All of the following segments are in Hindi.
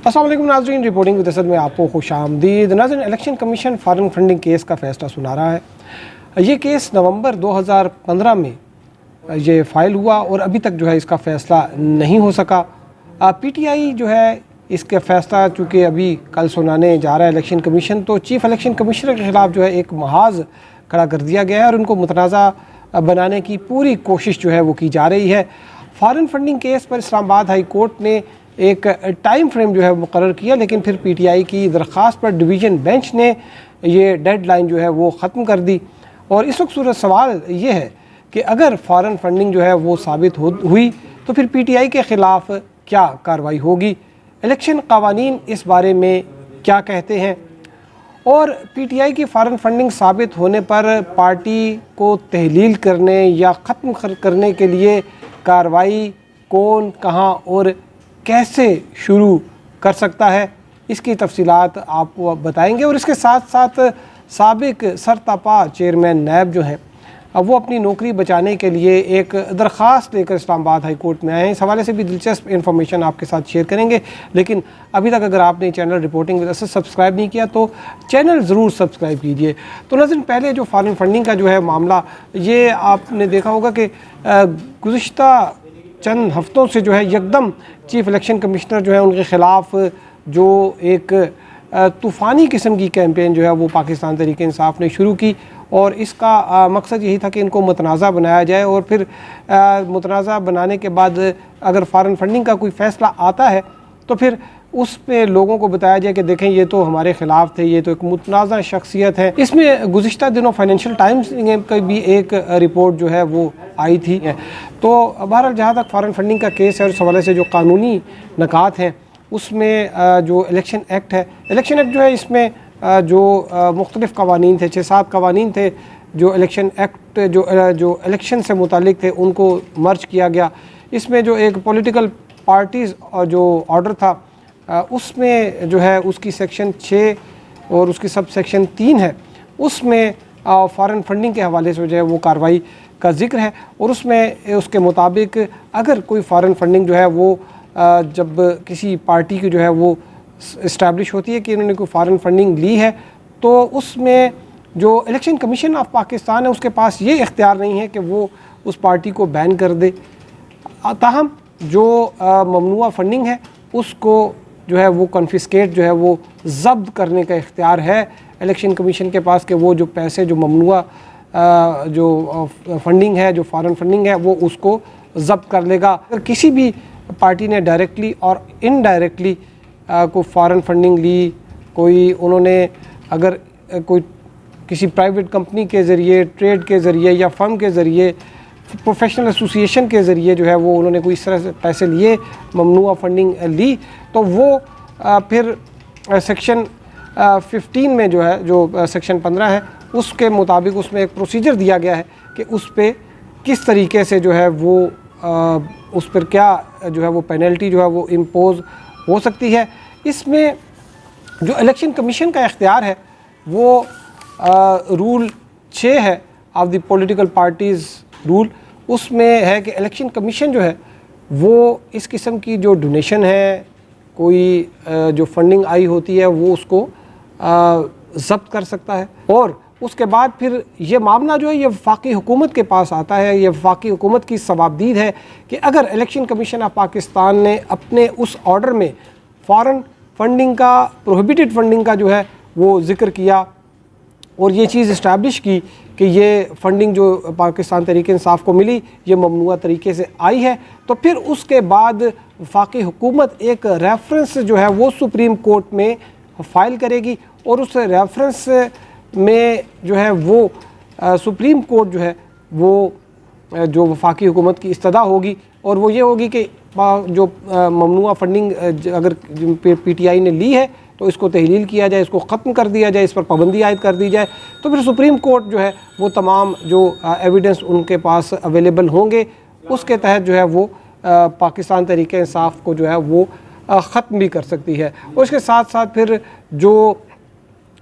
अस्सलाम वालेकुम नाज़रीन, रिपोर्टिंग विद असद में आपको खुशामदीद। नाज़रीन, election commission foreign funding case का फ़ैसला सुना रहा है। ये केस नवंबर 2015 में ये फ़ाइल हुआ और अभी तक जो है इसका फ़ैसला नहीं हो सका। पीटीआई जो है इसका फ़ैसला चूँकि अभी कल सुनाने जा रहा है इलेक्शन कमीशन, तो चीफ़ इलेक्शन कमिश्नर के ख़िलाफ़ जो है एक महाज़ खड़ा कर दिया गया है और उनको मुतनाज़ा बनाने की पूरी कोशिश जो है वो की जा रही है। फॉरेन फंडिंग केस पर इस्लामाबाद हाई कोर्ट ने एक टाइम फ्रेम जो है मुकर्रर किया, लेकिन फिर पीटीआई की दरख्वास्त पर डिवीज़न बेंच ने ये डेडलाइन जो है वो ख़त्म कर दी। और इस वक्त सूरत सवाल ये है कि अगर फॉरेन फंडिंग जो है वो साबित हुई तो फिर पीटीआई के ख़िलाफ़ क्या कार्रवाई होगी, इलेक्शन कवानीन इस बारे में क्या कहते हैं, और पीटीआई की फॉरेन फंडिंग साबित होने पर पार्टी को तहलील करने या ख़त्म करने के लिए कार्रवाई कौन, कहाँ और कैसे शुरू कर सकता है, इसकी तफसीलात आपको बताएंगे। और इसके साथ साथ साबिक सरतापा चेयरमैन नैब जो हैं, अब वो अपनी नौकरी बचाने के लिए एक दरख्वास्त लेकर इस्लामाबाद हाई कोर्ट में आए हैं। इस हवाले से भी दिलचस्प इन्फॉर्मेशन आपके साथ शेयर करेंगे। लेकिन अभी तक अगर आपने channel reporting with Asad subscribe नहीं किया तो चैनल ज़रूर सब्सक्राइब कीजिए। तो नाज़रीन, पहले जो फॉरेन फंडिंग का जो है मामला, ये आपने देखा होगा कि गुज़िश्ता चंद हफ्तों से जो है यकदम चीफ़ इलेक्शन कमिश्नर जो है उनके ख़िलाफ़ जो एक तूफ़ानी किस्म की कैंपेन जो है वो पाकिस्तान तहरीक इंसाफ ने शुरू की, और इसका मकसद यही था कि इनको मुतनाज़ा बनाया जाए। और फिर मुतनाज़ा बनाने के बाद अगर फॉरेन फंडिंग का कोई फ़ैसला आता है तो फिर उस पे लोगों को बताया जाए कि देखें ये तो हमारे ख़िलाफ़ थे, ये तो एक मुतनाज़ा शख्सियत है। इसमें गुज़िश्ता दिनों फाइनेंशियल टाइम्स की भी एक रिपोर्ट जो है वो आई थी। तो बहरहाल जहाँ तक फॉरेन फंडिंग का केस है, उस हवाले से जो कानूनी नकात हैं उसमें जो इलेक्शन एक्ट है, इलेक्शन एक्ट जो है इसमें जो मुख्तलिफ़ कवानीन थे, 6-7 कवानीन थे जो इलेक्शन एक्ट जो इलेक्शन से मुतालिक थे उनको मर्ज किया गया। इसमें जो एक पॉलिटिकल पार्टीज़ और जो ऑर्डर था उसमें जो है उसकी सेक्शन 6 और उसकी सब सेक्शन 3 है, उसमें फॉरेन फंडिंग के हवाले से जो है वो कार्रवाई का जिक्र है। और उसमें उसके मुताबिक अगर कोई फॉरेन फंडिंग जो है वो जब किसी पार्टी की जो है वो इस्टेब्लिश होती है कि इन्होंने कोई फॉरेन फंडिंग ली है, तो उसमें जो इलेक्शन कमीशन ऑफ पाकिस्तान है उसके पास ये इख्तियार नहीं है कि वो उस पार्टी को बैन कर दे। ताहम जो ममनुआ फंडिंग है उसको जो है वो कन्फिस्केट जो है वो ज़ब्त करने का इख्तियार है इलेक्शन कमीशन के पास, कि वो जो पैसे जो ममनुआ जो फंडिंग है, जो फॉरेन फंडिंग है, वो उसको ज़ब्त कर लेगा। अगर किसी भी पार्टी ने डायरेक्टली और इनडायरेक्टली कोई फॉरेन फंडिंग ली, कोई उन्होंने अगर कोई किसी प्राइवेट कंपनी के ज़रिए, ट्रेड के ज़रिए या फर्म के ज़रिए, प्रोफेशनल एसोसिएशन के ज़रिए जो है वो उन्होंने कोई इस तरह से पैसे लिए, ममनुआ फंडिंग ली, तो वो फिर सेक्शन 15 में जो है, जो सेक्शन 15 है उसके मुताबिक उसमें एक प्रोसीजर दिया गया है कि उस पर किस तरीके से जो है वो उस पर क्या जो है वो पेनल्टी जो है वो इम्पोज़ हो सकती है। इसमें जो इलेक्शन कमीशन का इख्तियार है वो रूल 6 है of the political parties rule, उसमें है कि इलेक्शन कमीशन जो है वो इस किस्म की जो डोनेशन है, कोई जो फंडिंग आई होती है वो उसको ज़ब्त कर सकता है। और उसके बाद फिर ये मामला जो है ये वफाकी हुकूमत के पास आता है। ये वफाकी हुकूमत की सवाबदीद है कि अगर इलेक्शन कमीशन ऑफ पाकिस्तान ने अपने उस ऑर्डर में फॉरेन फंडिंग का, प्रोहिबिटेड फंडिंग का जो है वो ज़िक्र किया और ये चीज़ इस्टेब्लिश की कि ये फंडिंग जो पाकिस्तान तहरीक इंसाफ को मिली ये ममनुआ तरीके से आई है, तो फिर उसके बाद वफाकी हुकूमत एक रेफरेंस जो है वो सुप्रीम कोर्ट में फ़ाइल करेगी और उस रेफरेंस में जो है वो सुप्रीम कोर्ट जो है वो जो वफाकी हुकूमत की इस्तदा होगी, और वो ये होगी कि जो ममनुआ फंडिंग अगर पीटीआई ने ली है तो इसको तहलील किया जाए, इसको ख़त्म कर दिया जाए, इस पर पाबंदी आयद कर दी जाए। तो फिर सुप्रीम कोर्ट जो है वो तमाम जो एविडेंस उनके पास अवेलेबल होंगे उसके तहत जो है वो पाकिस्तान तहरीक इंसाफ को जो है वो ख़त्म भी कर सकती है। और इसके साथ साथ फिर जो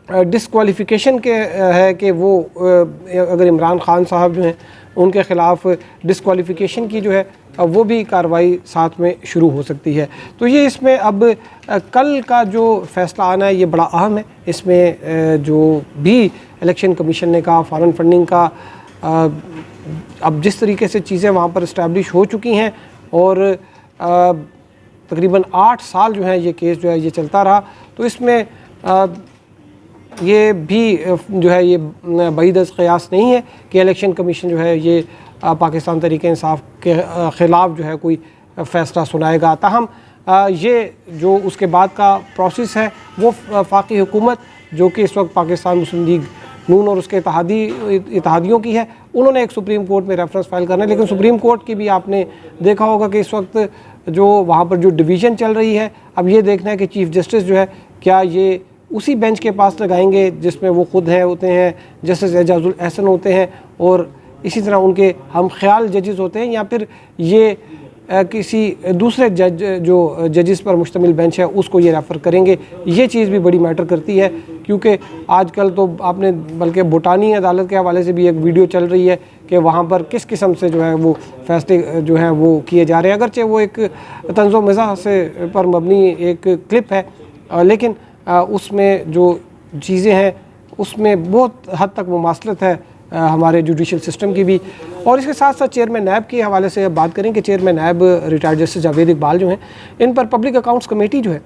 डिस्क्वालिफ़िकेशन के है कि वो अगर इमरान खान साहब जो हैं उनके ख़िलाफ़ डिस्क्वालिफ़िकेशन की जो है वो भी कार्रवाई साथ में शुरू हो सकती है। तो ये इसमें अब कल का जो फ़ैसला आना है ये बड़ा अहम है। इसमें जो भी इलेक्शन कमीशन ने कहा, फॉरेन फंडिंग का अब जिस तरीके से चीज़ें वहाँ पर इस्टेब्लिश हो चुकी हैं और तकरीबन 8 साल जो है ये केस जो है ये चलता रहा, तो इसमें ये भी जो है ये बईद अज़ क़यास नहीं है कि इलेक्शन कमीशन जो है ये पाकिस्तान तहरीक इंसाफ के ख़िलाफ़ जो है कोई फ़ैसला सुनाएगा। ताहम ये जो उसके बाद का प्रोसेस है वो वफाकी हुकूमत जो कि इस वक्त पाकिस्तान मुस्लिम लीग नून और उसके इत्तेहादियों की है, उन्होंने एक सुप्रीम कोर्ट में रेफरेंस फाइल करना है। लेकिन सुप्रीम कोर्ट की भी आपने देखा होगा कि इस वक्त जो वहाँ पर जो डिवीज़न चल रही है, अब ये देखना है कि चीफ़ जस्टिस जो है क्या ये उसी बेंच के पास लगाएंगे जिसमें वो खुद हैं होते हैं, जस्टिस एजाजुल एहसन होते हैं और इसी तरह उनके हम ख्याल जजेस होते हैं, या फिर ये किसी दूसरे जज जो जजेस पर मुश्तमिल बेंच है उसको ये रेफ़र करेंगे। ये चीज़ भी बड़ी मैटर करती है, क्योंकि आजकल तो आपने बल्कि भूटानी अदालत के हवाले से भी एक वीडियो चल रही है कि वहाँ पर किस किस्म से जो है वो फैसले जो हैं वो किए जा रहे हैं। अगरचे वो एक तंज़ो मज़ाह से पर मबनी एक क्लिप है, लेकिन उसमें जो चीज़ें हैं उसमें बहुत हद तक मुमासलत है हमारे जुडिशल सिस्टम की भी। और इसके साथ साथ चेयरमैन नैब के हवाले से अब बात करें कि चेयरमैन नैब रिटायर्ड जस्टिस जावेद इकबाल जो हैं, इन पर पब्लिक अकाउंट्स कमेटी जो है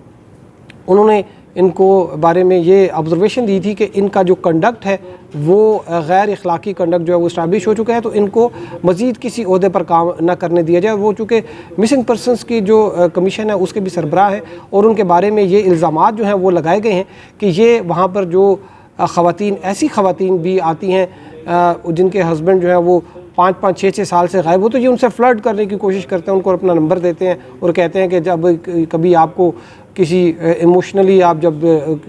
उन्होंने इनको बारे में ये ऑब्जर्वेशन दी थी कि इनका जो कंडक्ट है वो गैर अखलाकी कंडक्ट जो है वो इस्टेब्लिश हो चुका है, तो इनको मज़ीद किसी ओहदे पर काम ना करने दिया जाए। वो चूँकि मिसिंग पर्सनस की जो कमीशन है उसके भी सरबराह है और उनके बारे में ये इल्ज़ामात जो हैं वो लगाए गए हैं कि ये वहाँ पर जो ख़वातीन, ऐसी ख़वातीन भी आती हैं जिनके हस्बैंड जो है वो 5-5, 6-6 साल से गायब हो, तो ये उनसे फ्लर्ट करने की कोशिश करते हैं, उनको अपना नंबर देते हैं और कहते हैं कि जब कभी आपको किसी इमोशनली आप जब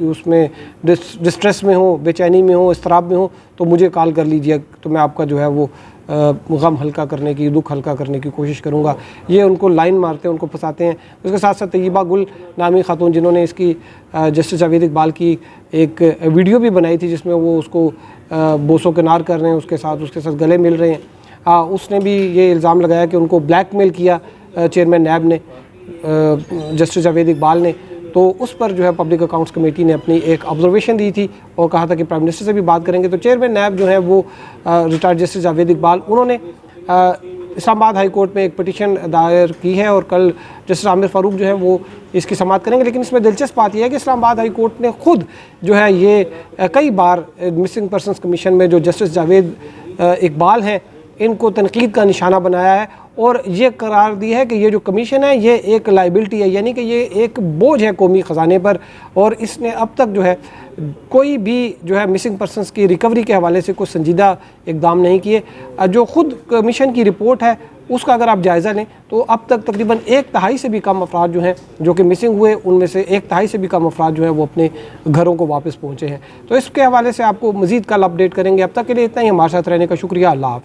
उसमें डिस्ट्रेस में हो, बेचैनी में हो, इस्तराब में हो, तो मुझे कॉल कर लीजिए, तो मैं आपका जो है वो गम हल्का करने की, दुख हल्का करने की कोशिश करूँगा। ये उनको लाइन मारते हैं, उनको फंसाते हैं। उसके साथ साथ तैयबा गुल नामी खातून जिन्होंने इसकी जस्टिस जावेद इकबाल की एक वीडियो भी बनाई थी जिसमें वो उसको बोसो किनार कर रहे हैं, उसके साथ गले मिल रहे हैं, उसने भी ये इल्ज़ाम लगाया कि उनको ब्लैकमेल किया चेयरमैन नैब ने, जस्टिस जावेद इकबाल ने। तो उस पर जो है पब्लिक अकाउंट्स कमेटी ने अपनी एक ऑब्जर्वेशन दी थी और कहा था कि प्राइम मिनिस्टर से भी बात करेंगे। तो चेयरमैन नैब जो है वो रिटायर्ड जस्टिस जावेद इकबाल, उन्होंने इस्लामाबाद हाई कोर्ट में एक पटिशन दायर की है और कल जस्टिस आमिर फ़ारूक जो है वो इसकी समाअत करेंगे। लेकिन इसमें दिलचस्प बात यह है कि इस्लामाबाद हाई कोर्ट ने खुद जो है ये कई बार मिसिंग पर्सनस कमीशन में जो जस्टिस जावेद इकबाल हैं इनको तनकीद का निशाना बनाया है और ये करार दिया है कि ये जो कमीशन है ये एक लाइबिलिटी है, यानी कि ये एक बोझ है कौमी ख़जाने पर। और इसने अब तक जो है कोई भी जो है मिसिंग पर्सनस की रिकवरी के हवाले से कोई संजीदा इकदाम नहीं किए। जो ख़ुद कमीशन की रिपोर्ट है उसका अगर आप जायज़ा लें तो अब तक तकरीबन 1/3 से भी कम अफराद जो हैं जो कि मिसिंग हुए, उनमें से 1/3 से भी कम अफराद जो हैं वो अपने घरों को वापस पहुँचे हैं। तो इसके हवाले से आपको मज़ीद कल अपडेट करेंगे। अब तक के लिए इतना ही। हमारे साथ रहने का शुक्रिया। अल्लाह हाफ़िज़।